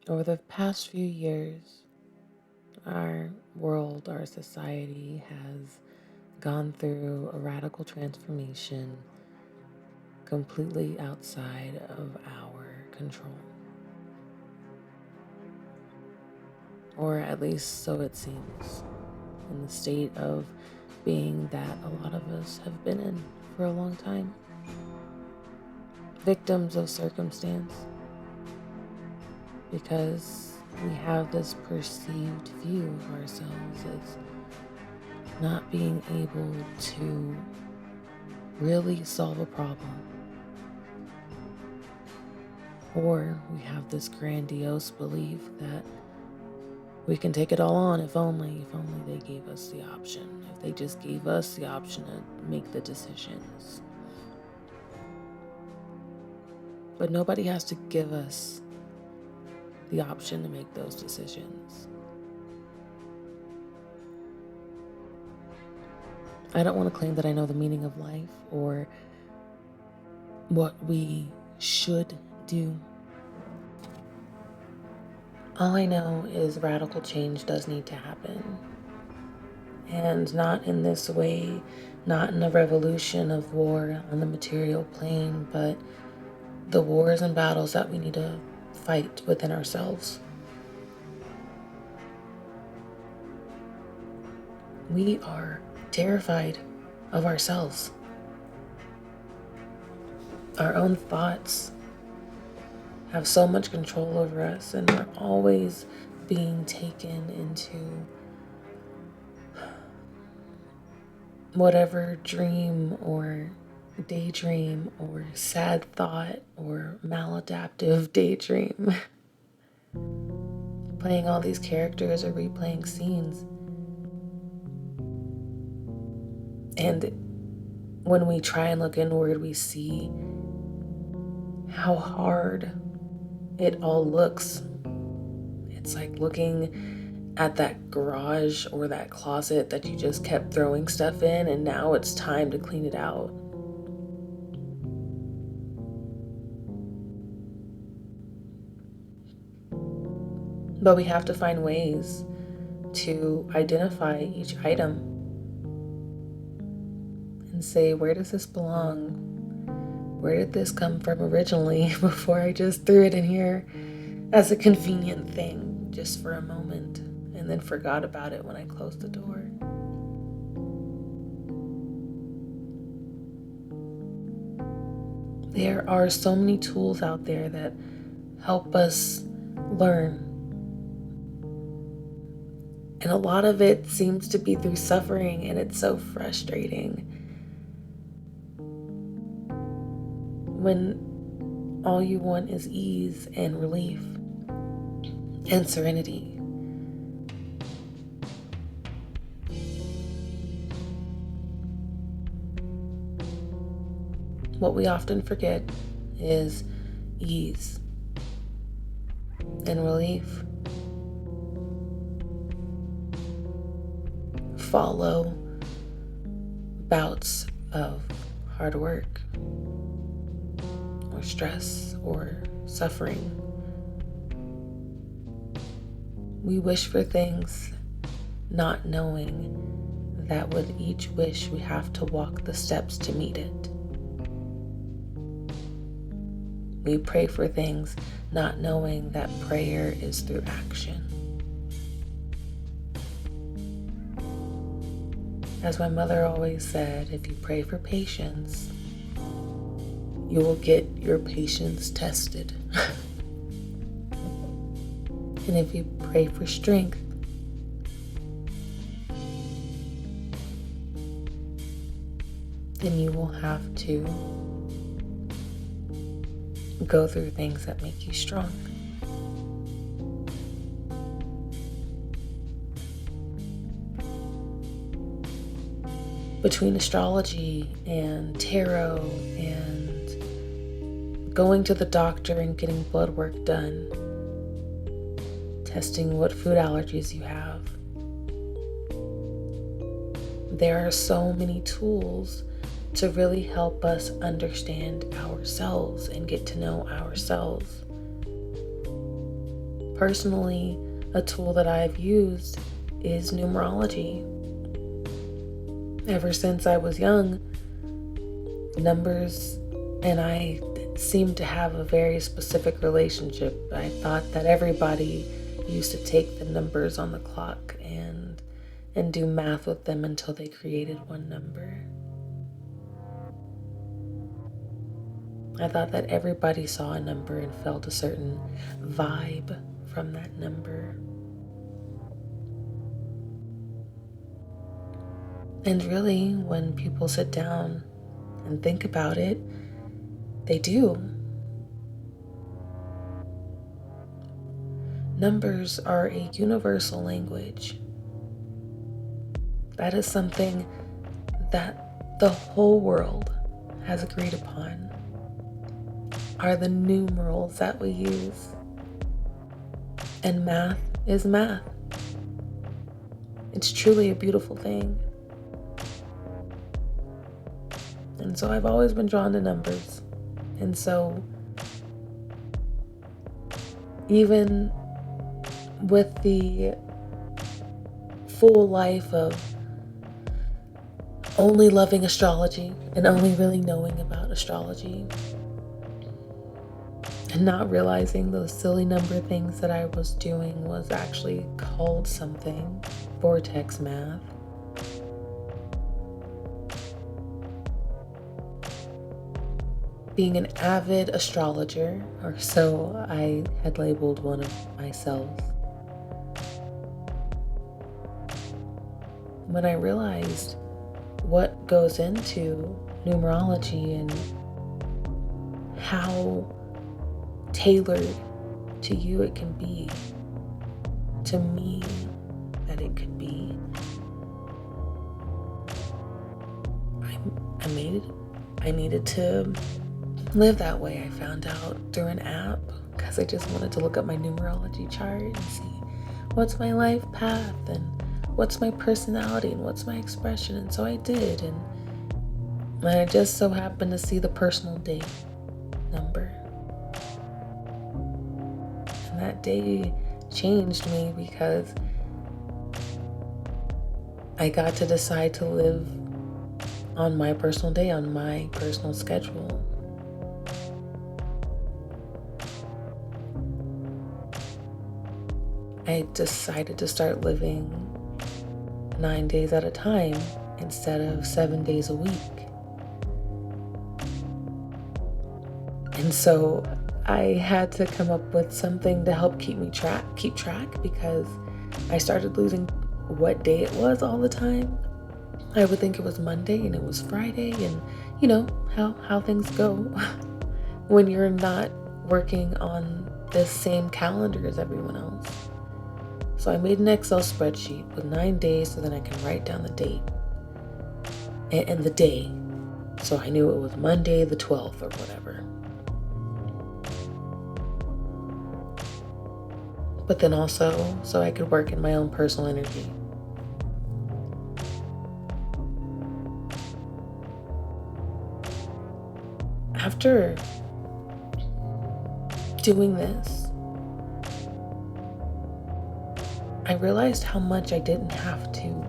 Over the past few years, our world, our society has gone through a radical transformation completely outside of our control. Or at least so it seems, in the state of being that a lot of us have been in for a long time. Victims of circumstance, because we have this perceived view of ourselves as not being able to really solve a problem. Or we have this grandiose belief that we can take it all on if only they gave us the option. If they just gave us the option to make the decisions. But nobody has to give us the option to make those decisions. I don't want to claim that I know the meaning of life or what we should do. All I know is radical change does need to happen. And not in this way, not in a revolution of war on the material plane, but the wars and battles that we need to fight within ourselves. We are terrified of ourselves. Our own thoughts have so much control over us, and we're always being taken into whatever dream or daydream or sad thought or maladaptive daydream. Playing all these characters or replaying scenes. And when we try and look inward, we see how hard it all looks. It's like looking at that garage or that closet that you just kept throwing stuff in, and now it's time to clean it out. But we have to find ways to identify each item and say, where does this belong? Where did this come from originally before I just threw it in here as a convenient thing just for a moment and then forgot about it when I closed the door? There are so many tools out there that help us learn. And a lot of it seems to be through suffering, and it's so frustrating when all you want is ease and relief and serenity. What we often forget is ease and relief. Follow bouts of hard work or stress or suffering. We wish for things not knowing that with each wish we have to walk the steps to meet it. We pray for things not knowing that prayer is through action. As my mother always said, if you pray for patience, you will get your patience tested. And if you pray for strength, then you will have to go through things that make you strong. Between astrology and tarot and going to the doctor and getting blood work done, testing what food allergies you have, there are so many tools to really help us understand ourselves and get to know ourselves. Personally, a tool that I've used is numerology. Ever since I was young, numbers and I seemed to have a very specific relationship. I thought that everybody used to take the numbers on the clock and do math with them until they created one number. I thought that everybody saw a number and felt a certain vibe from that number. And really, when people sit down and think about it, they do. Numbers are a universal language. That is something that the whole world has agreed upon, are the numerals that we use. And math is math. It's truly a beautiful thing. And so I've always been drawn to numbers. And so even with the full life of only loving astrology and only really knowing about astrology and not realizing those silly number things that I was doing was actually called something, vortex math. Being an avid astrologer, or so I had labeled one of myself, when I realized what goes into numerology and how tailored to you it can be, to me that it could be, I needed to live that way. I found out through an app because I just wanted to look up my numerology chart and see what's my life path and what's my personality and what's my expression. And so I did, and I just so happened to see the personal day number. And that day changed me because I got to decide to live on my personal day, on my personal schedule. I decided to start living 9 days at a time instead of 7 days a week. And so I had to come up with something to help keep track because I started losing what day it was all the time. I would think it was Monday and it was Friday, and you know how things go when you're not working on the same calendar as everyone else. So I made an Excel spreadsheet with 9 days so then I can write down the date and the day. So I knew it was Monday the 12th or whatever. But then also so I could work in my own personal energy. After doing this, I realized how much I didn't have to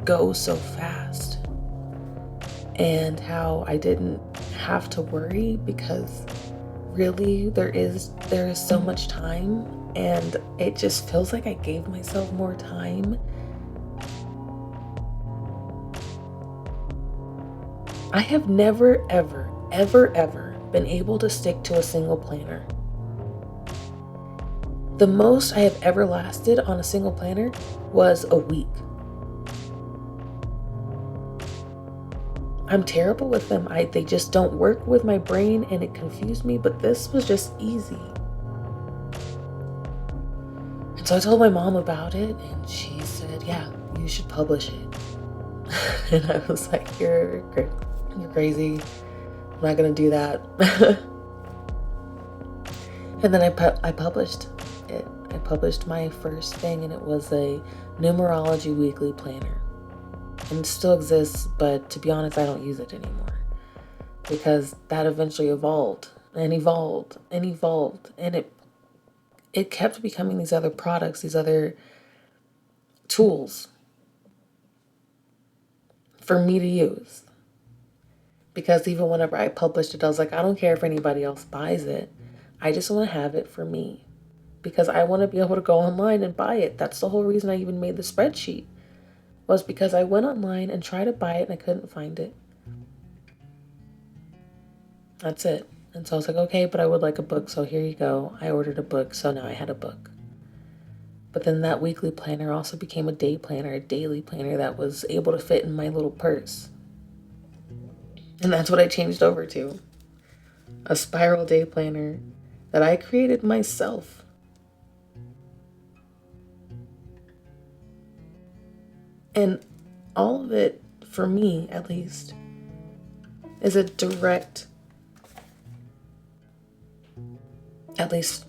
go so fast and how I didn't have to worry because really there is so much time, and it just feels like I gave myself more time. I have never, ever been able to stick to a single planner. The most I have ever lasted on a single planner was a week. I'm terrible with them. They just don't work with my brain and it confused me, but this was just easy. And so I told my mom about it and she said, yeah, you should publish it. And I was like, you're crazy. I'm not gonna do that. And then I published it. I published my first thing and it was a numerology weekly planner. And it still exists, but to be honest, I don't use it anymore because that eventually evolved and it it kept becoming these other products, these other tools for me to use. Because even whenever I published it, I was like, I don't care if anybody else buys it. I just want to have it for me. Because I want to be able to go online and buy it. That's the whole reason I even made the spreadsheet. Was because I went online and tried to buy it and I couldn't find it. That's it. And so I was like, okay, but I would like a book, so here you go. I ordered a book, so now I had a book. But then that weekly planner also became a day planner, a daily planner that was able to fit in my little purse. And that's what I changed over to. A spiral day planner that I created myself. And all of it, for me at least, is a direct, at least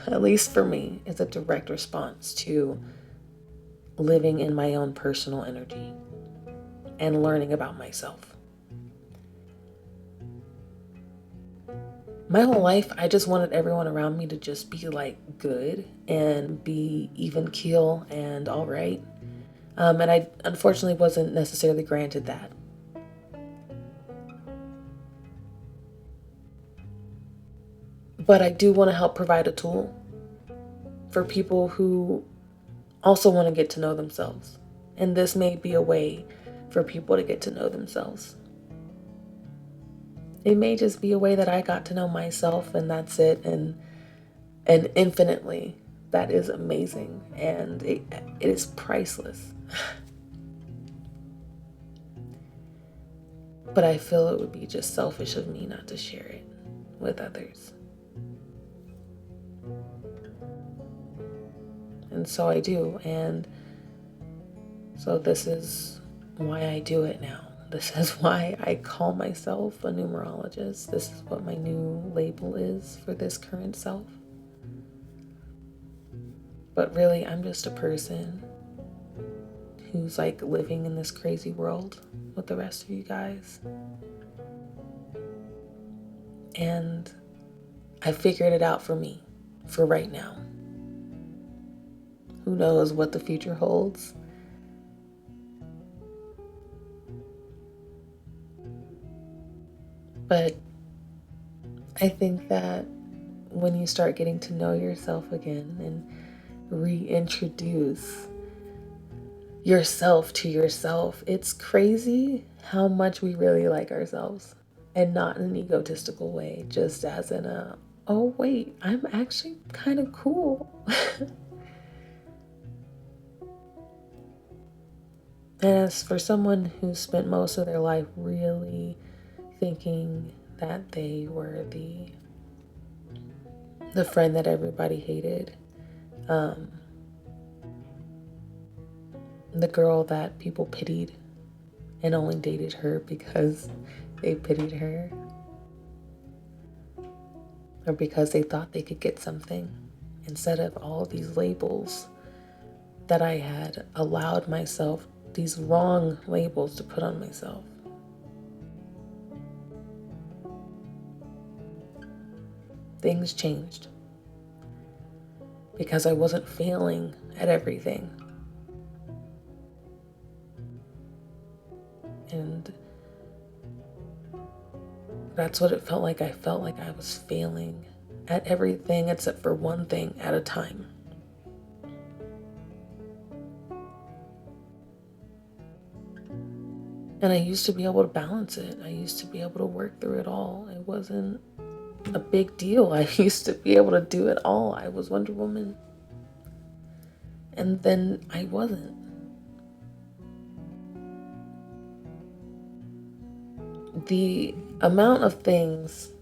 at least for me, is a direct response to living in my own personal energy and learning about myself. My whole life, I just wanted everyone around me to just be like good and be even keel and all right. And I unfortunately wasn't necessarily granted that. But I do want to help provide a tool for people who also want to get to know themselves. And this may be a way for people to get to know themselves. It may just be a way that I got to know myself and that's it. And infinitely, that is amazing. And it is priceless. But I feel it would be just selfish of me not to share it with others. And so I do. And so this is why I do it now. This is why I call myself a numerologist. This is what my new label is for this current self. But really, I'm just a person who's like living in this crazy world with the rest of you guys. And I figured it out for me, for right now. Who knows what the future holds? But I think that when you start getting to know yourself again and reintroduce yourself to yourself, it's crazy how much we really like ourselves. And not in an egotistical way, just as in a, oh wait, I'm actually kind of cool. And as for someone who spent most of their life really thinking that they were the friend that everybody hated, the girl that people pitied and only dated her because they pitied her or because they thought they could get something instead of all of these labels that I had allowed myself, these wrong labels to put on myself. Things changed because I wasn't failing at everything. And that's what it felt like. I felt like I was failing at everything except for one thing at a time. And I used to be able to balance it. I used to be able to work through it all. It wasn't a big deal. I used to be able to do it all. I was Wonder Woman. And then I wasn't. The amount of things,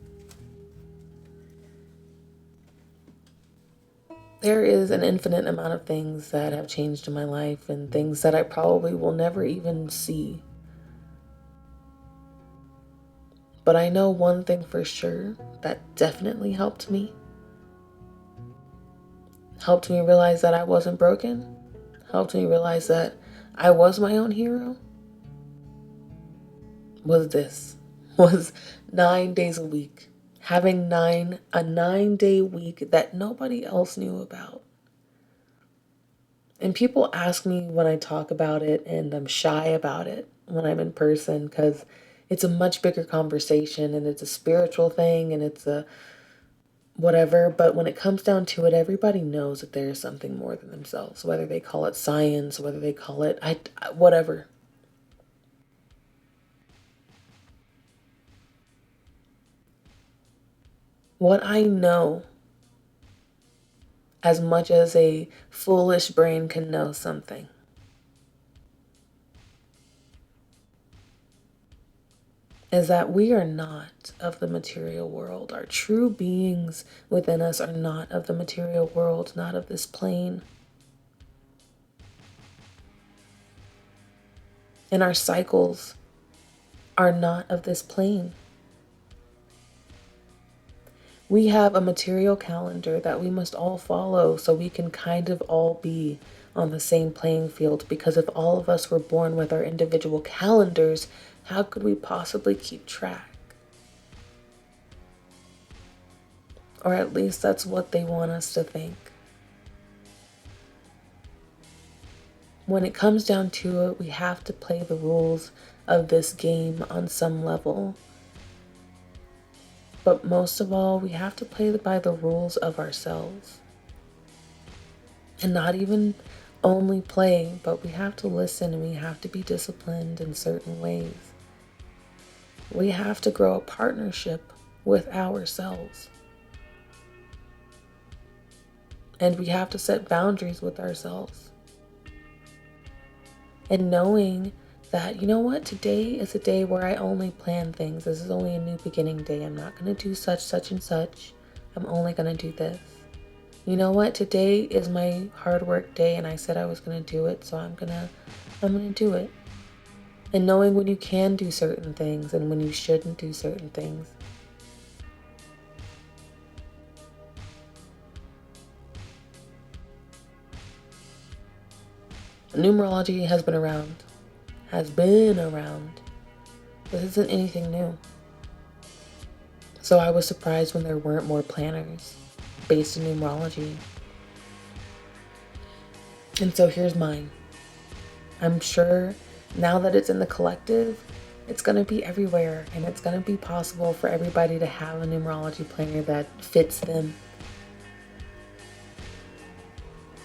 there is an infinite amount of things that have changed in my life and things that I probably will never even see. But I know one thing for sure that definitely helped me realize that I wasn't broken, helped me realize that I was my own hero, was 9 days a week having a 9-day week that nobody else knew about. And people ask me when I talk about it, and I'm shy about it when I'm in person because it's a much bigger conversation and it's a spiritual thing and it's a whatever. But when it comes down to it, everybody knows that there is something more than themselves, whether they call it science, whether they call it whatever. What I know, as much as a foolish brain can know something, is that we are not of the material world. Our true beings within us are not of the material world, not of this plane. And our cycles are not of this plane. We have a material calendar that we must all follow so we can kind of all be on the same playing field, because if all of us were born with our individual calendars, how could we possibly keep track? Or at least that's what they want us to think. When it comes down to it, we have to play the rules of this game on some level. But most of all, we have to play by the rules of ourselves. And not even only play, but we have to listen and we have to be disciplined in certain ways. We have to grow a partnership with ourselves. And we have to set boundaries with ourselves. And knowing that, you know what, today is a day where I only plan things. This is only a new beginning day. I'm not going to do such, and such. I'm only going to do this. You know what, today is my hard work day and I said I was going to do it, so I'm going to do it. And knowing when you can do certain things and when you shouldn't do certain things. Numerology has been around. This isn't anything new. So I was surprised when there weren't more planners based in numerology. And so here's mine. I'm sure now that it's in the collective, it's going to be everywhere, and it's going to be possible for everybody to have a numerology planner that fits them.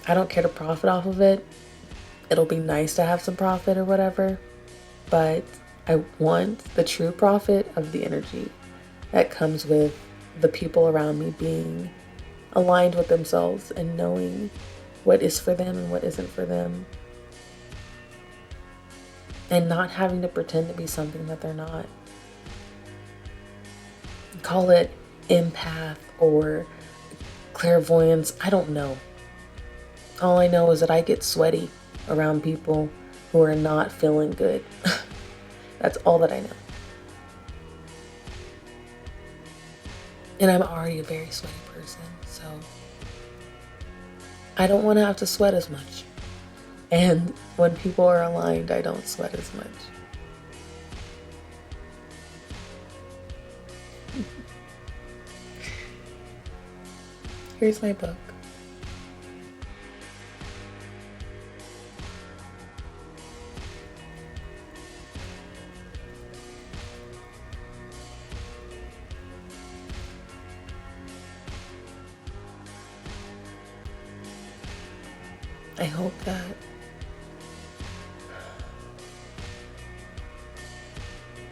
I don't care to profit off of it. It'll be nice to have some profit or whatever, but I want the true profit of the energy that comes with the people around me being aligned with themselves and knowing what is for them and what isn't for them, and not having to pretend to be something that they're not. Call it empath or clairvoyance, I don't know. All I know is that I get sweaty around people who are not feeling good. That's all that I know. And I'm already a very sweaty person, so I don't want to have to sweat as much. And when people are aligned, I don't sweat as much. Here's my book.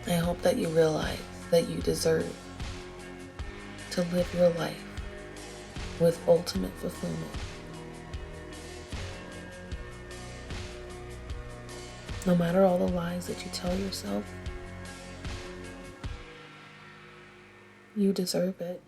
I hope that you realize that you deserve to live your life with ultimate fulfillment. No matter all the lies that you tell yourself, you deserve it.